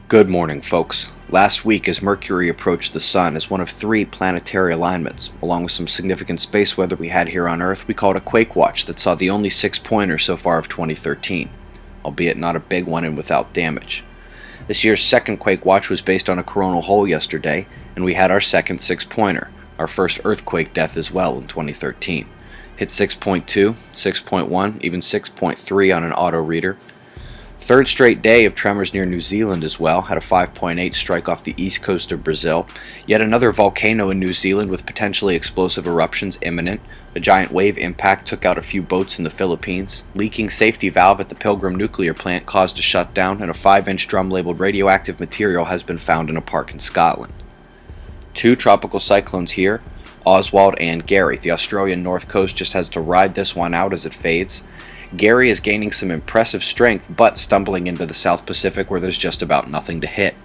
Good morning, folks. Last week, as Mercury approached the Sun as one of 3 planetary alignments, along with some significant space weather we had here on Earth, we called a quake watch that saw the only 6-pointer so far of 2013, albeit not a big one and without damage. This year's second quake watch was based on a coronal hole yesterday, and we had our second 6-pointer, our first earthquake death as well in 2013. Hit 6.2, 6.1, even 6.3 on an auto reader. Third straight day of tremors near New Zealand as well, had a 5.8 strike off the east coast of Brazil. Yet another volcano in New Zealand with potentially explosive eruptions imminent. A giant wave impact took out a few boats in the Philippines. Leaking safety valve at the Pilgrim nuclear plant caused a shutdown, and a 5-inch drum labeled radioactive material has been found in a park in Scotland. 2 tropical cyclones here, Oswald and Gary. The Australian north coast just has to ride this one out as it fades. Gary is gaining some impressive strength, but stumbling into the South Pacific where there's just about nothing to hit.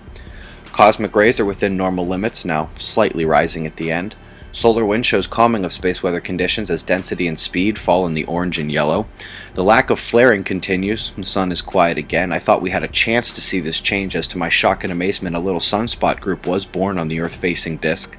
Cosmic rays are within normal limits, now slightly rising at the end. Solar wind shows calming of space weather conditions as density and speed fall in the orange and yellow. The lack of flaring continues, the sun is quiet again. I thought we had a chance to see this change as to my shock and amazement a little sunspot group was born on the Earth-facing disk.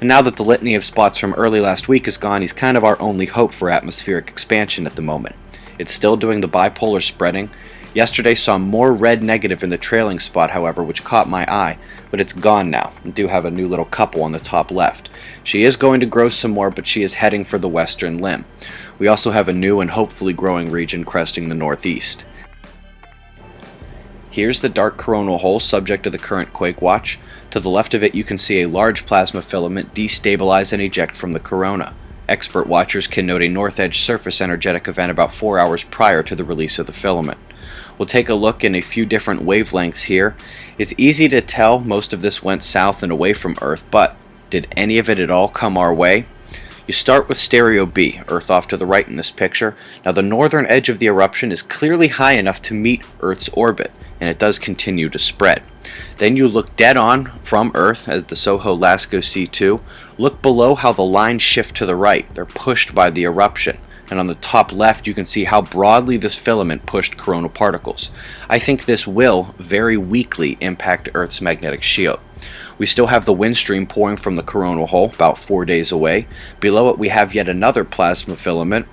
And now that the litany of spots from early last week is gone, he's kind of our only hope for atmospheric expansion at the moment. It's still doing the bipolar spreading. Yesterday saw more red negative in the trailing spot, however, which caught my eye, but it's gone now. I do have a new little couple on the top left. She is going to grow some more, but she is heading for the western limb. We also have a new and hopefully growing region cresting the northeast. Here's the dark coronal hole subject to the current quake watch. To the left of it you can see a large plasma filament destabilize and eject from the corona. Expert watchers can note a north edge surface energetic event about 4 hours prior to the release of the filament. We'll take a look in a few different wavelengths here. It's easy to tell most of this went south and away from Earth, but did any of it at all come our way? You start with stereo B, Earth off to the right in this picture. Now the northern edge of the eruption is clearly high enough to meet Earth's orbit, and it does continue to spread. Then you look dead on from Earth as the Soho Lascaux C2. Look below how the lines shift to the right. They're pushed by the eruption. And on the top left you can see how broadly this filament pushed coronal particles. I think this will very weakly impact Earth's magnetic shield. We still have the wind stream pouring from the coronal hole about 4 days away. Below it we have yet another plasma filament.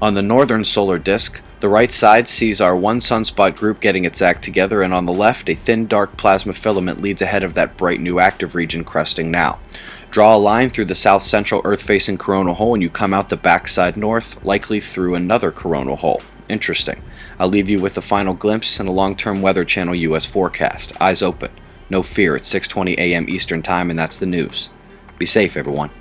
On the northern solar disk, the right side sees our one sunspot group getting its act together, and on the left a thin dark plasma filament leads ahead of that bright new active region cresting now. Draw a line through the south-central Earth-facing coronal hole and you come out the backside north, likely through another coronal hole. Interesting. I'll leave you with a final glimpse and a long-term Weather Channel US forecast. Eyes open. No fear, it's 6:20 a.m. Eastern Time and that's the news. Be safe, everyone.